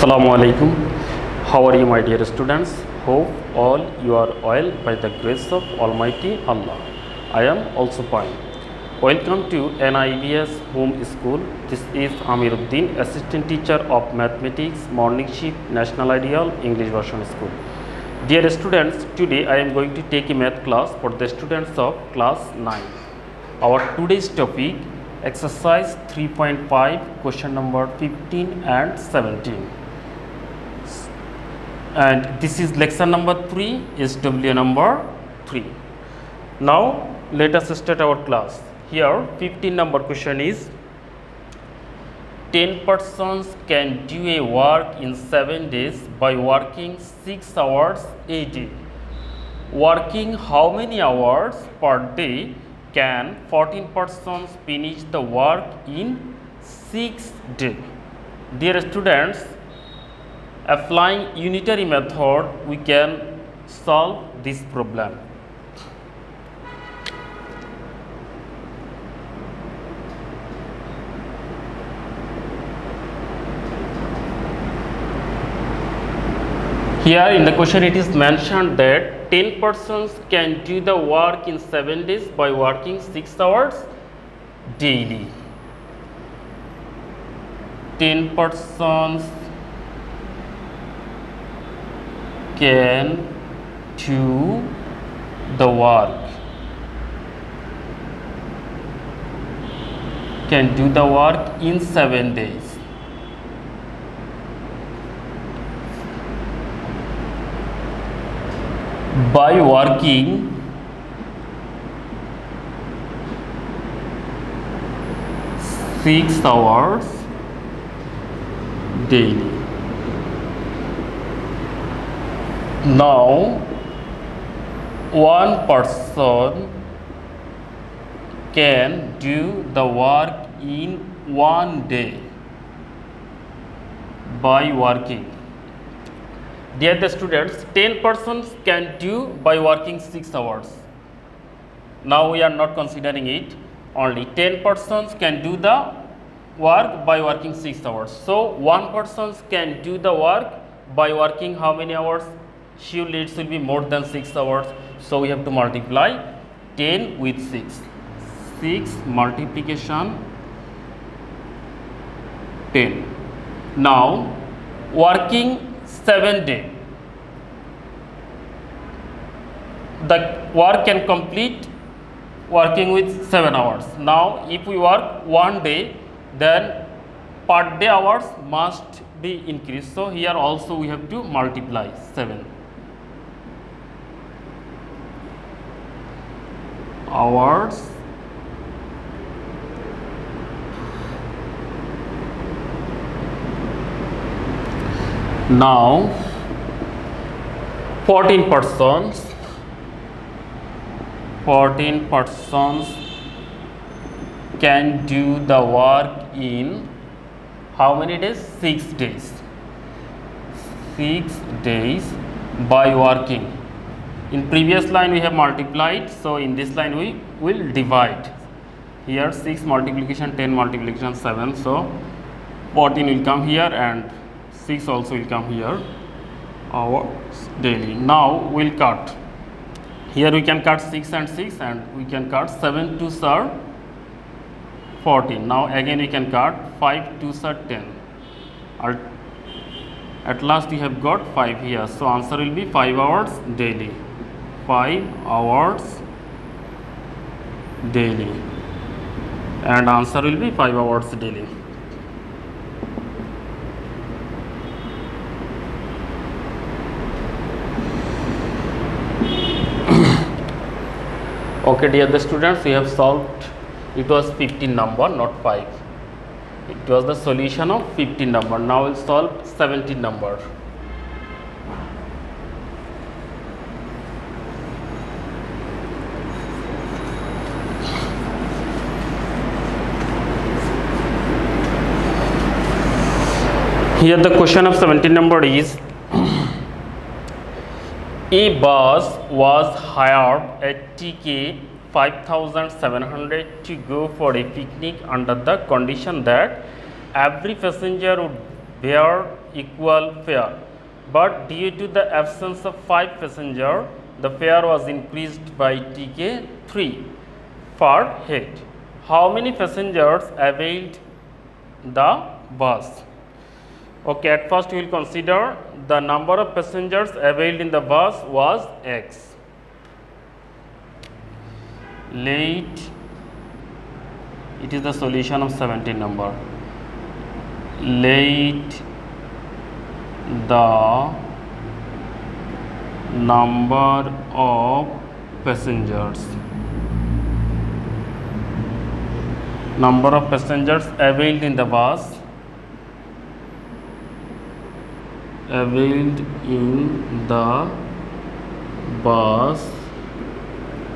Assalamu alaikum. How are you, my dear students? Hope all you are well by the grace of Almighty Allah. I am also fine. Welcome to NIBS Home School. This is Amir Uddin, Assistant Teacher of Mathematics, Morning Shift, National Ideal, English Version School. Dear students, today I am going to take a math class for the students of class 9. Our today's topic, exercise 3.5, question number 15 and 17. And this is lesson number 3, SW number 3. Now let us start our class. Here 15 number question is, 10 persons can do a work in 7 days by working 6 hours a day. Working how many hours per day can 14 persons finish the work in 6 days? Dear students, applying unitary method, we can solve this problem. Here in the question it is mentioned that 10 persons can do the work in 7 days by working 6 hours daily. 10 persons can do the work in 7 days. By working 6 hours daily. Now, one person can do the work in 1 day by working. Dear the students, 10 persons can do by working 6 hours. Now we are not considering it. Only 10 persons can do the work by working 6 hours. So one person can do the work by working how many hours? Surely it will be more than 6 hours. So we have to multiply 10 with 6. 6 multiplication 10. Now working 7 days, the work can complete working with 7 hours. Now if we work 1 day, then per day hours must be increased. So here also we have to multiply 7 hours. Now 14 persons can do the work in how many days? 6 days. 6 days by working. In previous line we have multiplied, so in this line we will divide. Here 6 multiplication 10 multiplication 7, so 14 will come here and 6 also will come here, hours daily. Now we'll cut. Here we can cut 6 and 6, and we can cut 7 to 14. Now again we can cut 5 to 10. At last we have got 5 here. So answer will be 5 hours daily. 5 hours daily. And answer will be 5 hours daily. Okay, dear the students, we have solved. It was 15 number, not 5. It was the solution of 15 number. Now we'll solve 17 number. Here the question of 17 number is, a bus was hired at TK 5,700 to go for a picnic under the condition that every passenger would bear equal fare, but due to the absence of 5 passengers, the fare was increased by Tk 3 per head. How many passengers availed the bus? Okay, at first we will consider the number of passengers availed in the bus was X. Let it is the solution of 17 number. Let the number of passengers availed in the bus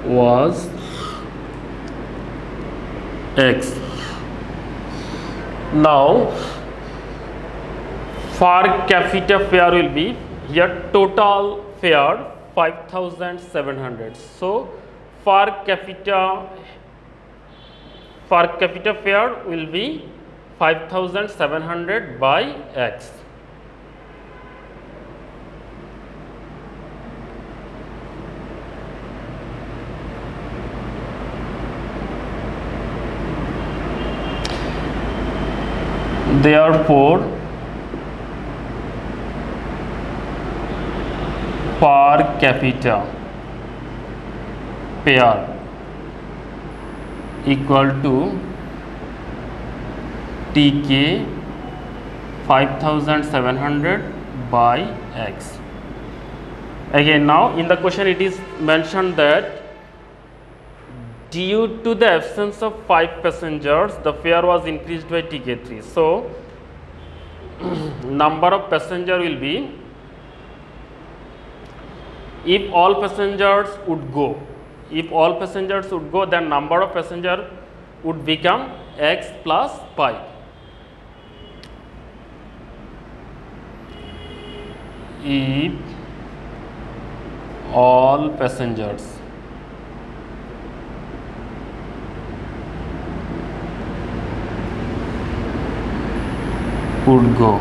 was X. Now per capita fare will be here total fare 5,700. So per capita fare will be 5,700 by X. Therefore, per capita fare equal to Tk 5,700 by X. Again, now in the question it is mentioned that due to the absence of 5 passengers, the fare was increased by Tk3. So, number of passenger will be, if all passengers would go, then number of passenger would become X plus 5. If all passengers would go,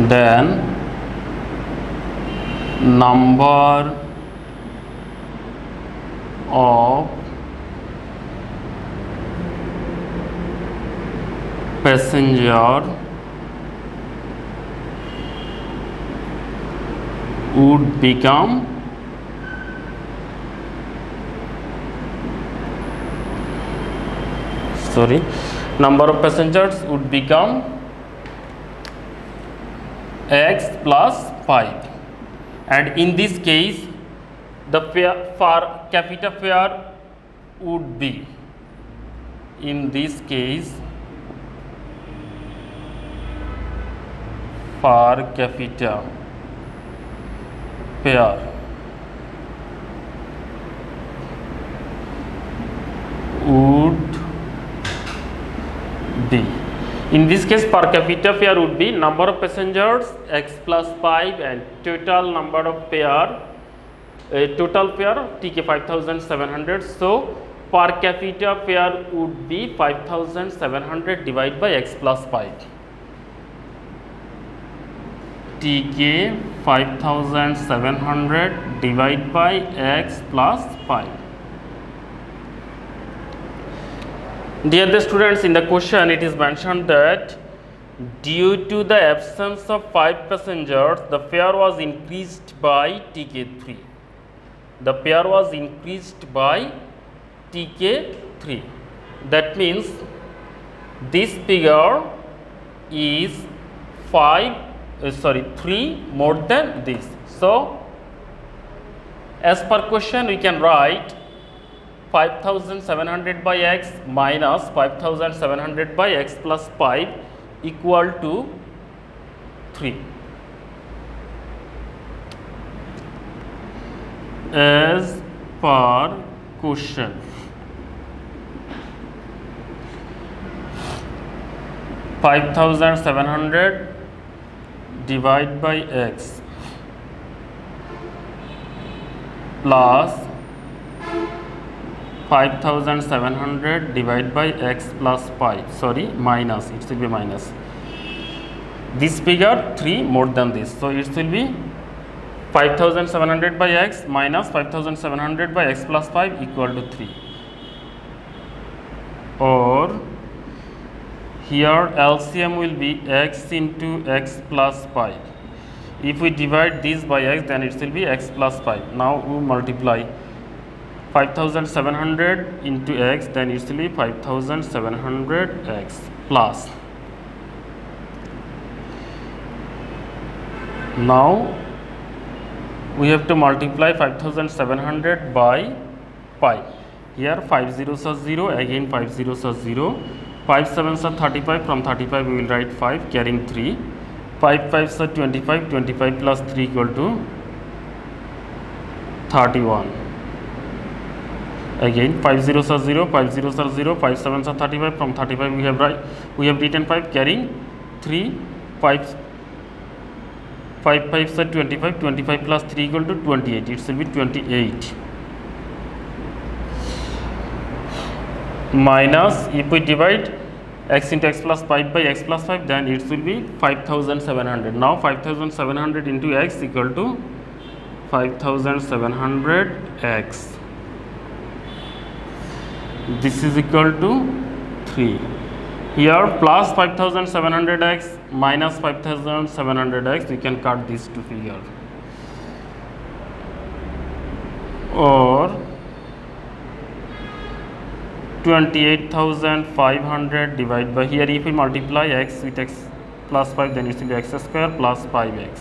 then number of passenger would become number of passengers would become X plus 5, and in this case the fare per capita fare would be, per capita fare would be, in this case per capita fare would be number of passengers X plus 5 and total number of fare, total fare Tk 5,700. So per capita fare would be 5,700 divided by X plus 5. Tk 5,700 divided by X plus 5. Dear the students, in the question it is mentioned that due to the absence of 5 passengers, the fare was increased by Tk3. The fare was increased by Tk3. That means this figure is 3 more than this. So as per question we can write 5,700 by X minus 5,700 by X plus 5 equal to 3. As per question, (5,700) divided by X plus 5,700 divided by X plus 5, minus, it should be minus, This figure 3 more than this, so it will be 5700 by x minus 5700 by x plus 5 equal to 3, or here LCM will be x into x plus 5. If we divide this by x, then it will be x plus 5. Now we multiply 5700 into x, then it will be 5700x plus. Now we have to multiply 5700 by 5. Here 5 zeros are 0, again 5 zeros are 0, 5 sevens are 35, from 35 we will write 5 carrying 3, 5 fives are 25, 25 plus 3 equal to 31. Again 5 zeros are 0, 5 zeros are 0, 5 sevens are 35, from 35 we have written 5 carrying 3, 5 fives are 25, 25 plus 3 equal to 28, it will be 28. Minus, if we divide x into x plus 5 by x plus 5, then it will be 5700. Now 5700 into x equal to 5700x. This is equal to 3. Here plus 5700x minus 5700x, we can cut these two figures, or 28,500 divided by, here if we multiply x with x plus 5, then it will be x square plus 5x.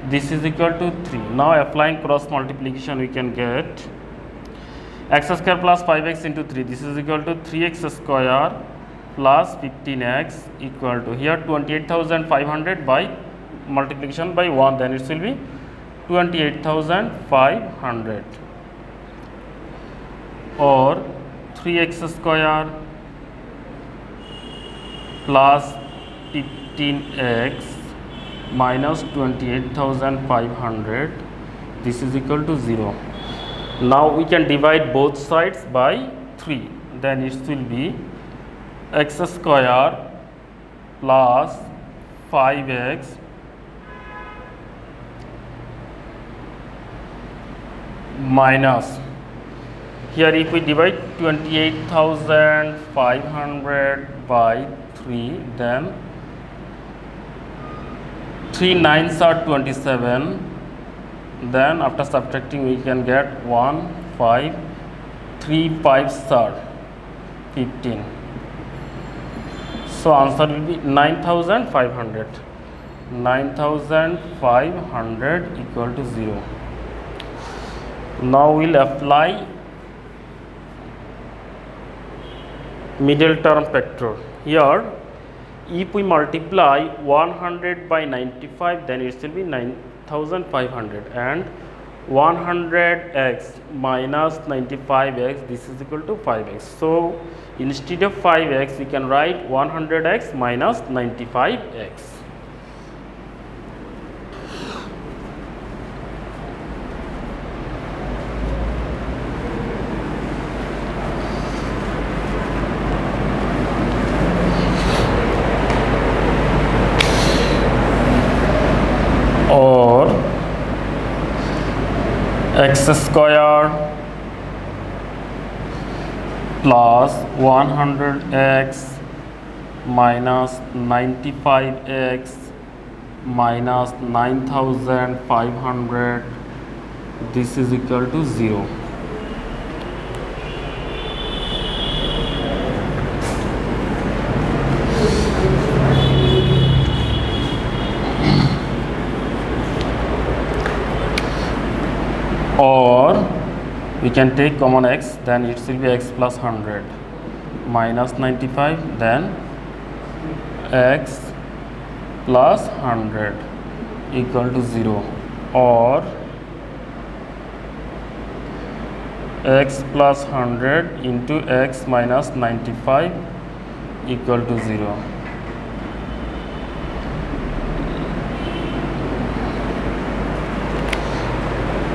This is equal to 3. Now applying cross multiplication, we can get x square plus 5x into 3. This is equal to 3x square plus 15x equal to, here 28,500 by multiplication by 1, then it will be 28,500, or 3x square plus 15x minus 28,500, this is equal to 0. Now we can divide both sides by 3, then it will be x square plus 5x minus, here if we divide 28,500 by 3, then 3 9s are 27, then after subtracting we can get 1 5, 3 5s are 15. So answer will be 9,500. 9,500 equal to 0. Now we will apply middle term factor. Here if we multiply 100 by 95, then it will be 9,500, and 100x minus 95x, this is equal to 5x. So instead of 5x, we can write 100x minus 95x. Or x square plus 100x minus 95x minus 9,500, this is equal to 0. Or we can take common x, then it will be x plus 100 minus 95, then x plus 100 equal to 0, or x plus 100 into x minus 95 equal to 0.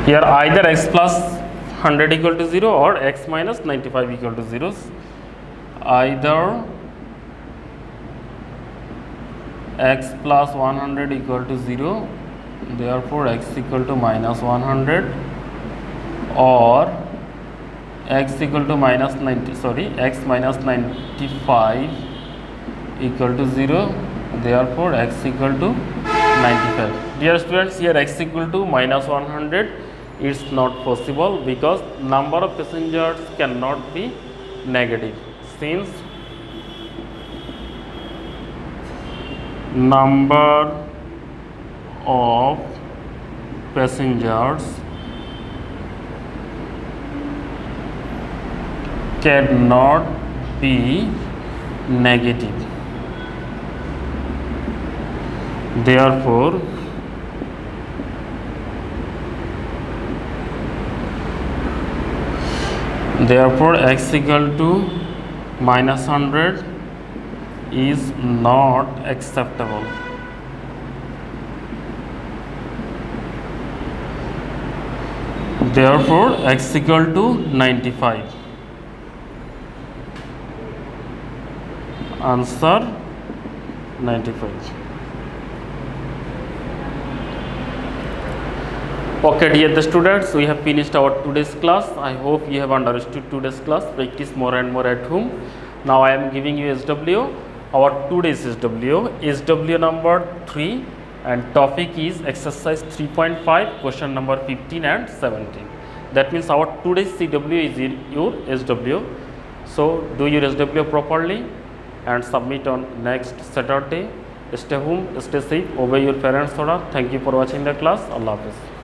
Here either x plus 100 equal to 0 or x minus 95 equal to 0. Either x plus 100 equal to 0, therefore x equal to minus 100, or x equal to minus 90, x minus 95 equal to 0, therefore x equal to 95. Dear students, here x equal to minus 100 is not possible because number of passengers cannot be negative, since number of passengers cannot be negative. Therefore, x equal to minus 100 is not acceptable. Therefore, x equal to 95. Answer 95. Okay, dear students, we have finished our today's class. I hope you have understood today's class. Practice more and more at home. Now I am giving you SW. Our today's SW number 3, and topic is exercise 3.5, question number 15 and 17. That means our today's CW is your SW. So do your SW properly and submit on next Saturday. Stay home, stay safe, obey your parents' order. Thank you for watching the class. Allah Hafiz.